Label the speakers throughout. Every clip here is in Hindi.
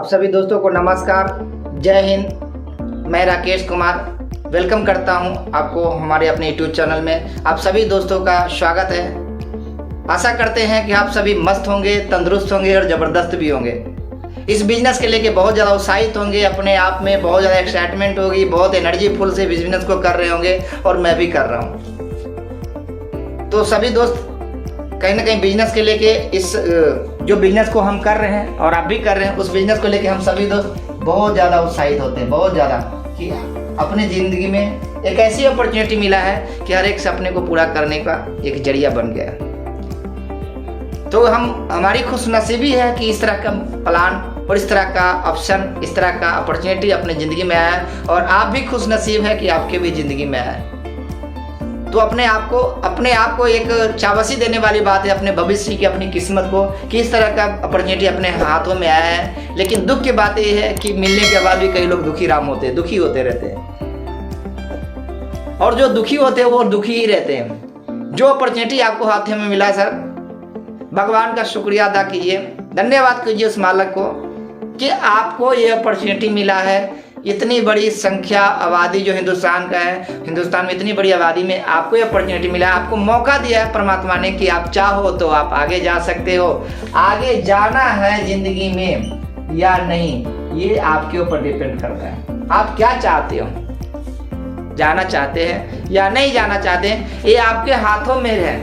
Speaker 1: आप सभी दोस्तों को नमस्कार, जय हिंद। मैं राकेश कुमार वेलकम करता हूं आपको हमारे अपने यूट्यूब चैनल में। आप सभी दोस्तों का स्वागत है। आशा करते हैं कि आप सभी मस्त होंगे, तंदुरुस्त होंगे और ज़बरदस्त भी होंगे। इस बिजनेस के लेके बहुत ज़्यादा उत्साहित होंगे, अपने आप में बहुत ज़्यादा एक्साइटमेंट होगी, बहुत एनर्जी फुल से बिजनेस को कर रहे होंगे और मैं भी कर रहा हूँ। तो सभी दोस्त कहीं ना कहीं बिजनेस के लेके इस जो बिजनेस को हम कर रहे हैं और आप भी कर रहे हैं, उस बिजनेस को लेके हम सभी दोस्त बहुत ज़्यादा उत्साहित होते हैं, बहुत ज़्यादा, कि अपने ज़िंदगी में एक ऐसी अपॉर्चुनिटी मिला है कि हर एक सपने को पूरा करने का एक जरिया बन गया। तो हमारी खुशनसीबी है कि इस तरह का प्लान और इस तरह का ऑप्शन, इस तरह का अपॉर्चुनिटी अपने ज़िंदगी में आया है और आप भी खुशनसीब है कि आपके भी ज़िंदगी में आया है। तो अपने आप को एक चावसी देने वाली बात है, अपने भविष्य की, अपनी किस्मत को, कि इस तरह का अपॉर्चुनिटी अपने हाथों में आया है। लेकिन दुख की बात यह है कि मिलने के बाद भी कई लोग दुखी दुखी होते रहते हैं, और जो दुखी होते हैं वो दुखी ही रहते हैं। जो अपॉर्चुनिटी आपको हाथों में मिला सर, भगवान का शुक्रिया अदा कीजिए, धन्यवाद कीजिए उस मालिक को कि आपको ये अपॉर्चुनिटी मिला है। इतनी बड़ी संख्या आबादी जो हिंदुस्तान का है, हिंदुस्तान में इतनी बड़ी आबादी में आपको ये अपॉर्चुनिटी मिला है, आपको मौका दिया है परमात्मा ने कि आप चाहो तो आप आगे जा सकते हो। आगे जाना है जिंदगी में या नहीं, ये आपके ऊपर डिपेंड करता है। आप क्या चाहते हो, जाना चाहते हैं या नहीं जाना चाहते हैं, ये आपके हाथों में है।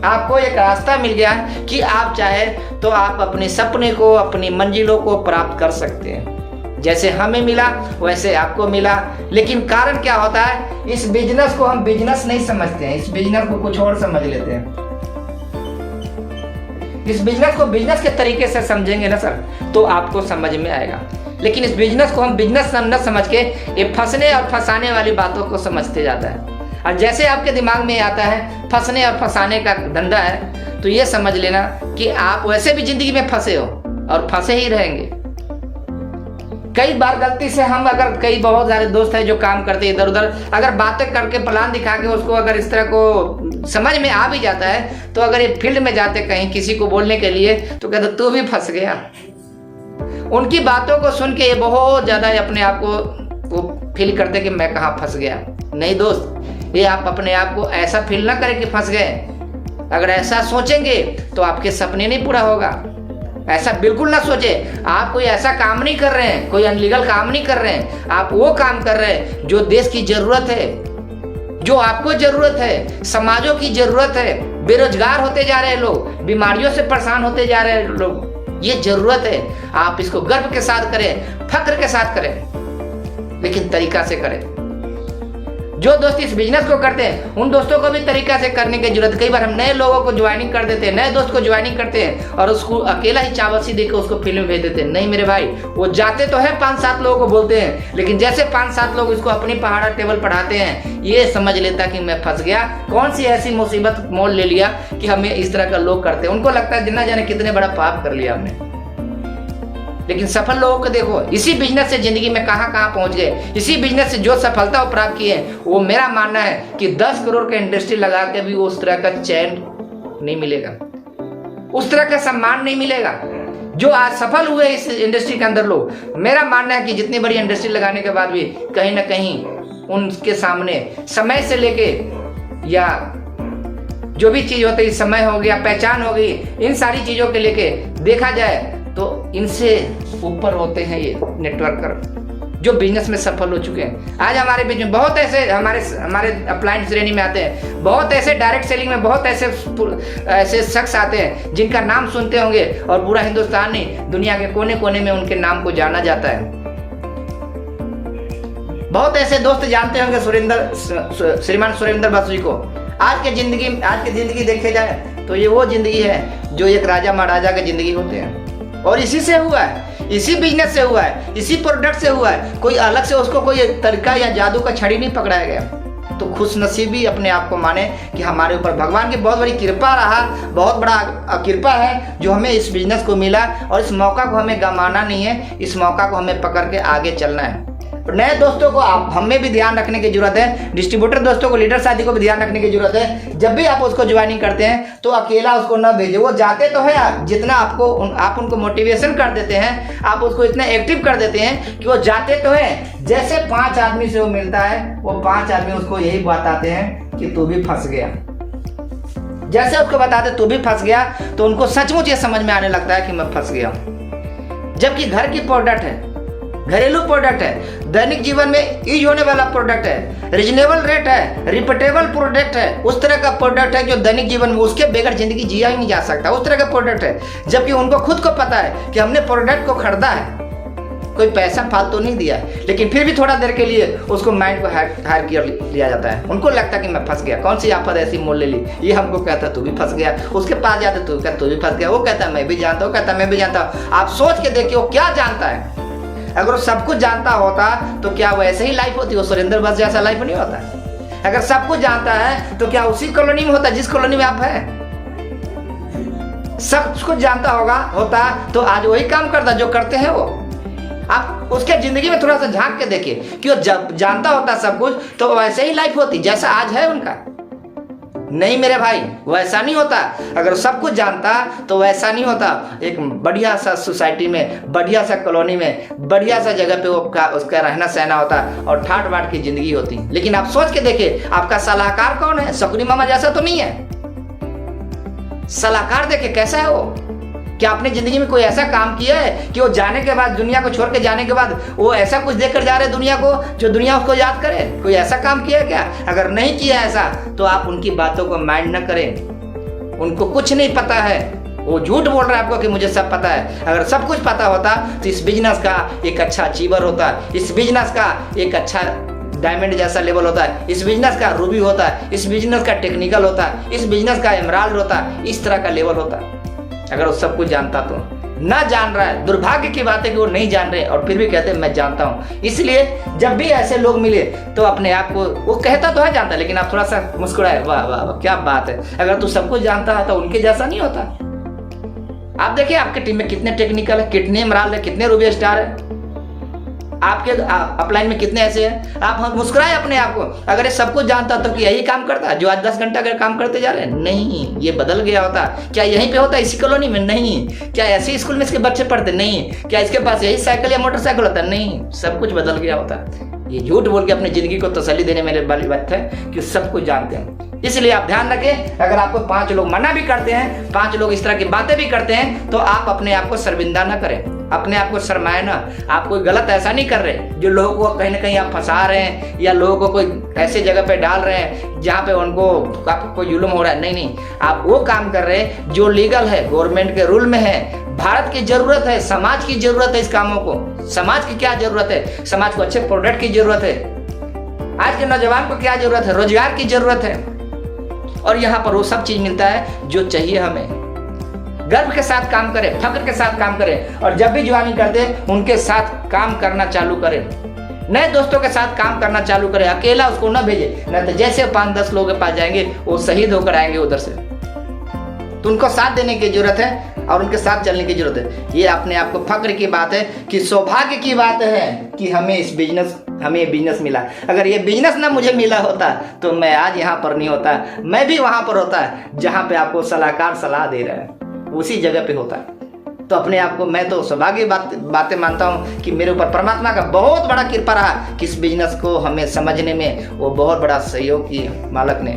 Speaker 1: आपको एक रास्ता मिल गया है कि आप चाहे तो आप अपने सपने को, अपनी मंजिलों को प्राप्त कर सकते हैं। जैसे हमें मिला वैसे आपको मिला। लेकिन कारण क्या होता है, इस बिजनेस को हम बिजनेस नहीं समझते हैं, इस बिजनेस को कुछ और समझ लेते हैं। इस बिजनेस को बिजनेस के तरीके से समझेंगे ना सर, तो आपको समझ में आएगा। लेकिन इस बिजनेस को हम बिजनेस न समझ के ये फंसने और फंसाने वाली बातों को समझते जाता है। और जैसे आपके दिमाग में आता है फंसने और फंसाने का धंधा है, तो ये समझ लेना कि आप वैसे भी जिंदगी में फंसे हो और फंसे ही रहेंगे। कई बार गलती से हम, अगर कई बहुत सारे दोस्त हैं जो काम करते हैं इधर उधर, अगर बातें करके प्लान दिखा के उसको अगर इस तरह को समझ में आ भी जाता है, तो अगर ये फील्ड में जाते कहीं किसी को बोलने के लिए, तो कहते तू भी फंस गया। उनकी बातों को सुन के ये बहुत ज़्यादा अपने आप को वो फील करते कि मैं कहाँ फंस गया। नहीं दोस्त, ये आप अपने आप को ऐसा फील ना करें कि फंस गए। अगर ऐसा सोचेंगे तो आपके सपने नहीं पूरा होगा। ऐसा बिल्कुल ना सोचे। आप कोई ऐसा काम नहीं कर रहे हैं, कोई अनलीगल काम नहीं कर रहे हैं, आप वो काम कर रहे हैं जो देश की जरूरत है, जो आपको जरूरत है, समाजों की जरूरत है। बेरोजगार होते जा रहे हैं लोग, बीमारियों से परेशान होते जा रहे हैं लोग, ये जरूरत है। आप इसको गर्व के साथ करें, फख्र के साथ करें, लेकिन तरीका से करें। जो दोस्त इस बिजनेस को करते हैं उन दोस्तों को भी तरीका से करने की जरूरत। कई बार हम नए लोगों को ज्वाइनिंग कर देते हैं, नए दोस्त को ज्वाइनिंग करते हैं और उसको अकेला ही चावसी देकर उसको फिल्म भेज देते हैं। नहीं मेरे भाई, वो जाते तो है 5-7 लोगों को बोलते हैं, लेकिन जैसे 5-7 लोग इसको अपनी पहाड़ा टेबल पढ़ाते हैं, ये समझ लेता कि मैं फंस गया। कौन सी ऐसी मुसीबत मोल ले लिया कि हमें इस तरह का लोग करते हैं। उनको लगता है जितना जाने कितने बड़ा पाप कर लिया हमने। लेकिन सफल लोगों को देखो, इसी बिजनेस से जिंदगी में कहां कहां पहुंच गए। इसी बिजनेस से जो सफलता वो प्राप्त किए, वो मेरा मानना है कि 10 करोड़ का इंडस्ट्री लगा के भी उस तरह का चैन नहीं मिलेगा, उस तरह का सम्मान नहीं मिलेगा जो आज सफल हुए इस इंडस्ट्री के अंदर लोग। मेरा मानना है कि जितनी बड़ी इंडस्ट्री लगाने के बाद भी कहीं ना कहीं उनके सामने समय से लेके या जो भी चीज होती है, समय हो गया, पहचान हो गई, इन सारी चीजों के लेके देखा जाए तो इनसे ऊपर होते हैं ये नेटवर्कर जो बिजनेस में सफल हो चुके हैं। आज हमारे बीच में बहुत ऐसे हमारे अप्लायंस श्रेणी में आते हैं, बहुत ऐसे डायरेक्ट सेलिंग में बहुत ऐसे शख्स आते हैं जिनका नाम सुनते होंगे और पूरा हिंदुस्तान नहीं, दुनिया के कोने कोने में उनके नाम को जाना जाता है। बहुत ऐसे दोस्त जानते होंगे श्रीमान सुरेंद्र बसु जी को। आज की जिंदगी देखे जाए तो ये वो जिंदगी है जो एक राजा महाराजा की जिंदगी होते हैं, और इसी से हुआ है, इसी बिजनेस से हुआ है, इसी प्रोडक्ट से हुआ है। कोई अलग से उसको कोई तरीका या जादू का छड़ी नहीं पकड़ाया गया। तो खुशनसीबी अपने आप को माने कि हमारे ऊपर भगवान की बहुत बड़ी कृपा रहा, बहुत बड़ा कृपा है जो हमें इस बिजनेस को मिला, और इस मौका को हमें गंवाना नहीं है, इस मौका को हमें पकड़ के आगे चलना है। नए दोस्तों को आप हमें भी ध्यान रखने की जरूरत है, डिस्ट्रीब्यूटर दोस्तों को, लीडर साथी को भी ध्यान रखने की जरूरत है। जब भी आप उसको ज्वाइनिंग करते हैं तो अकेला उसको ना भेजें। वो जाते तो है, जितना आप उनको मोटिवेशन कर देते हैं, आप उसको इतना एक्टिव कर देते हैं कि वो जाते तो है। जैसे 5 आदमी से वो मिलता है, वो 5 आदमी उसको यही बताते हैं कि तू भी फंस गया। जैसे उसको बताते तू भी फंस गया, तो उनको सचमुच ये समझ में आने लगता है कि मैं फंस गया। जबकि घर की प्रोडक्ट है, घरेलू प्रोडक्ट है, दैनिक जीवन में यूज होने वाला प्रोडक्ट है, रीजनेबल रेट है, रिपीटेबल प्रोडक्ट है, उस तरह का प्रोडक्ट है जो दैनिक जीवन में उसके बगैर जिंदगी जिया ही नहीं जा सकता, उस तरह का प्रोडक्ट है। जबकि उनको खुद को पता है कि हमने प्रोडक्ट को खरीदा है, कोई पैसा फालतू नहीं दिया है, लेकिन फिर भी थोड़ा देर के लिए उसको माइंड को हायर किया लिया जाता है। उनको लगता है कि मैं फंस गया, कौन सी आफत ऐसी मोल ले ली, ये हमको कहता तू भी फंस गया। उसके पास जाते तू कहता तू भी फंस गया, वो कहता मैं भी जानता हूँ, कहता मैं भी जानता हूँ। आप सोच के देखिए वो क्या जानता है। अगर वो सब कुछ जानता होता तो क्या वैसे ही लाइफ होती, वो सुरेंद्र बस जैसा लाइफ नहीं होता। अगर सब कुछ जानता है तो क्या उसी कॉलोनी में होता जिस कॉलोनी में आप हैं। सब कुछ जानता होता तो आज वही काम करता जो करते हैं वो। आप उसके जिंदगी में थोड़ा सा झांक के देखिए कि वो जब जानता होता सब कुछ तो वैसे ही लाइफ होती जैसा आज है उनका। नहीं मेरे भाई, वैसा नहीं होता। अगर सब कुछ जानता तो वैसा नहीं होता। एक बढ़िया सा सोसाइटी में, बढ़िया सा कॉलोनी में, बढ़िया सा जगह पे उसका रहना सहना होता और ठाट बाट की जिंदगी होती। लेकिन आप सोच के देखिए आपका सलाहकार कौन है? सकरी मामा जैसा तो नहीं है। सलाहकार देखे कैसा है वो। क्या आपने जिंदगी में कोई ऐसा काम किया है कि वो जाने के बाद, दुनिया को छोड़ के जाने के बाद, वो ऐसा कुछ देकर जा रहे दुनिया को जो दुनिया उसको याद करे? कोई ऐसा काम किया है क्या? अगर नहीं किया ऐसा तो आप उनकी बातों को माइंड न करें। उनको कुछ नहीं पता है, वो झूठ बोल रहा है आपको कि मुझे सब पता है। अगर सब कुछ पता होता तो इस बिजनेस का एक अच्छा अचीवर होता, इस बिजनेस का एक अच्छा डायमंड जैसा लेवल होता है, इस बिजनेस का रूबी होता है, इस बिजनेस का टेक्निकल होता है, इस बिजनेस का एमराल्ड होता है, इस तरह का लेवल होता है। अगर वो सब कुछ जानता तो ना जान रहा है। दुर्भाग्य की बात है कि वो नहीं जान रहे और फिर भी कहते हैं मैं जानता हूँ। इसलिए जब भी ऐसे लोग मिले तो अपने आप को, वो कहता तो है जानता, लेकिन आप थोड़ा सा मुस्कुराए, वाह वाह वाह क्या बात है। अगर तू सब कुछ जानता है तो उनके जैसा नहीं होता। आप देखिए आपके टीम में कितने टेक्निकल है, कितने इमरान है, कितने रूबी स्टार है, आपके अपलाइन में कितने ऐसे हैं। आप मुस्कुराए अपने आप को। अगर ये सब कुछ जानता तो कि यही काम करता जो आज 10 घंटा का काम करते जा रहे हैं? नहीं, ये बदल गया होता। क्या यहीं पे होता इसी कॉलोनी में? नहीं। क्या ऐसे स्कूल में इसके बच्चे पढ़ते? नहीं। क्या इसके पास यही साइकिल या मोटरसाइकिल होता? नहीं। सब कुछ बदल गया होता। ये झूठ बोल के अपनी जिंदगी को तसल्ली देने मेरे वाली बात है कि सब कुछ जानते हैं। इसलिए आप ध्यान रखें, अगर आपको 5 लोग मना भी करते हैं, 5 लोग इस तरह की बातें भी करते हैं, तो आप अपने आप को शर्मिंदा ना करें, अपने आप को शर्माए ना। आप कोई गलत ऐसा नहीं कर रहे जो लोगों को कहीं ना कहीं आप फंसा रहे हैं या लोगों को कोई ऐसे जगह पे डाल रहे हैं जहाँ पे उनको आपको कोई जुल्म हो रहा है। नहीं नहीं, आप वो काम कर रहे हैं जो लीगल है, गवर्नमेंट के रूल में है। भारत की जरूरत है, समाज की जरूरत है इस कामों को। समाज की क्या जरूरत है? समाज को अच्छे प्रोडक्ट की जरूरत है। आज के नौजवान को क्या जरूरत है? रोजगार की जरूरत है। और यहाँ पर वो सब चीज मिलता है जो चाहिए हमें। गर्व के साथ काम करें, फख्र के साथ काम करें, और जब भी ज्वाइनिंग करते हैं उनके साथ काम करना चालू करें। नए दोस्तों के साथ काम करना चालू करें, अकेला उसको ना भेजें, नहीं तो जैसे 5-10 लोगों के पास जाएंगे वो शहीद होकर आएंगे उधर से। तो उनको साथ देने की जरूरत है और उनके साथ चलने की जरूरत है। ये अपने आप को फख्र की बात है कि सौभाग्य की बात है कि हमें ये बिजनेस मिला। अगर ये बिजनेस ना मुझे मिला होता तो मैं आज यहाँ पर नहीं होता, मैं भी वहाँ पर होता जहाँ पे आपको सलाहकार सलाह दे रहा है, उसी जगह पे होता। तो अपने आप को मैं तो सौभाग्य बातें मानता हूँ कि मेरे ऊपर परमात्मा का बहुत बड़ा कृपा रहा कि इस बिजनेस को हमें समझने में वो बहुत बड़ा सहयोग किया मालक ने।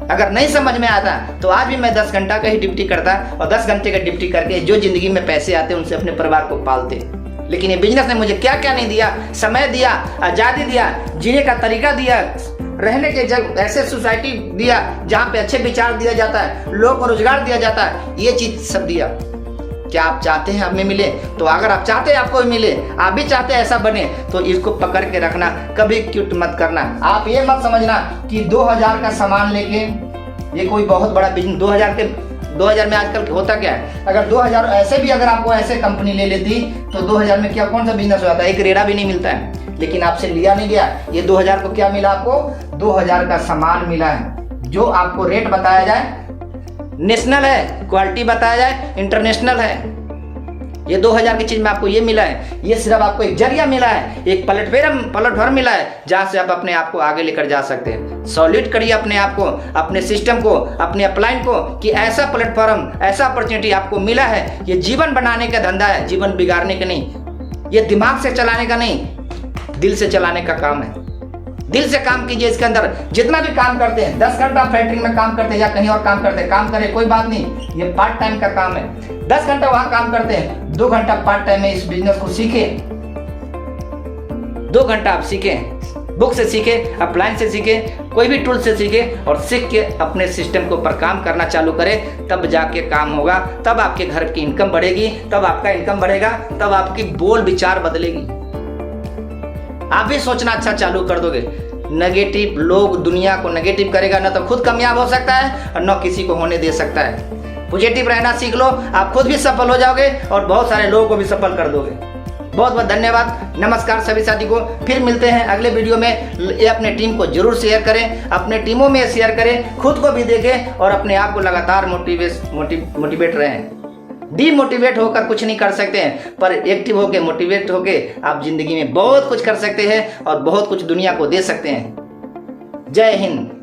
Speaker 1: अगर नहीं समझ में आता तो आज भी मैं 10 घंटा का ही ड्यूटी करता और 10 घंटे का ड्यूटी करके जो जिंदगी में पैसे आते उनसे अपने परिवार को पालते। लेकिन ये बिजनेस ने मुझे क्या क्या नहीं दिया, समय दिया, आज़ादी दिया, जीने का तरीका दिया, रहने के जगह ऐसे सोसाइटी दिया जहाँ पे अच्छे विचार दिया जाता है, लोगों को रोजगार दिया जाता है, ये चीज सब दिया। क्या आप चाहते हैं हमें मिले? तो अगर आप चाहते हैं आपको मिले, आप भी चाहते हैं ऐसा बने, तो इसको पकड़ के रखना, कभी क्यूट मत करना। आप ये मत समझना कि 2000 का सामान लेके ये कोई बहुत बड़ा बिजनेस। 2000 में आजकल होता क्या है, अगर 2000 ऐसे भी अगर आपको ऐसे कंपनी ले लेती तो 2000 में क्या कौन सा बिजनेस हो जाता है? एक रेड़ा भी नहीं मिलता है। लेकिन आपसे लिया नहीं गया। ये 2000 को क्या मिला? आपको 2000 का सामान मिला है जो आपको रेट बताया जाए, नेशनल है, क्वालिटी बताया जाए, इंटरनेशनल है। ये 2000 की चीज में आपको ये मिला है, ये सिर्फ आपको एक जरिया मिला है, एक प्लेटफॉर्म मिला है जहां से आप अपने आप को आगे लेकर जा सकते हैं। सॉलिड करिए अपने आप को, अपने सिस्टम को, अपने अपलाइन को कि ऐसा प्लेटफॉर्म, ऐसा अपॉर्चुनिटी आपको मिला है। ये जीवन बनाने का धंधा है, जीवन बिगाड़ने का नहीं। ये दिमाग से चलाने का नहीं, दिल से चलाने का काम है। दिल से काम कीजिए। इसके अंदर जितना भी काम करते हैं, 10 घंटा फैक्ट्री में काम करते हैं या कहीं और काम करते हैं, काम करें, कोई बात नहीं, ये पार्ट टाइम का काम है। 10 घंटा वहां काम करते हैं, 2 घंटा पार्ट टाइम में इस बिजनेस को सीखें। 2 घंटा आप सीखें, बुक से सीखें, अपलाइन से सीखें, कोई भी टूल से सीखें और सीख के अपने सिस्टम के ऊपर काम करना चालू करें। तब जाके काम होगा, तब आपके घर की इनकम बढ़ेगी, तब आपका इनकम बढ़ेगा, तब आपकी बोल विचार बदलेगी। आप भी सोचना अच्छा चालू कर दोगे। नेगेटिव लोग दुनिया को नेगेटिव करेगा, ना तो खुद कामयाब हो सकता है और न किसी को होने दे सकता है। पॉजिटिव रहना सीख लो, आप खुद भी सफल हो जाओगे और बहुत सारे लोगों को भी सफल कर दोगे। बहुत बहुत धन्यवाद। नमस्कार सभी साथी को, फिर मिलते हैं अगले वीडियो में। ये अपने टीम को जरूर शेयर करें, अपने टीमों में शेयर करें, खुद को भी देखें और अपने आप को लगातार मोटिवेट रहें। डीमोटिवेट होकर कुछ नहीं कर सकते हैं, पर एक्टिव होकर, मोटिवेट होकर आप जिंदगी में बहुत कुछ कर सकते हैं और बहुत कुछ दुनिया को दे सकते हैं। जय हिंद।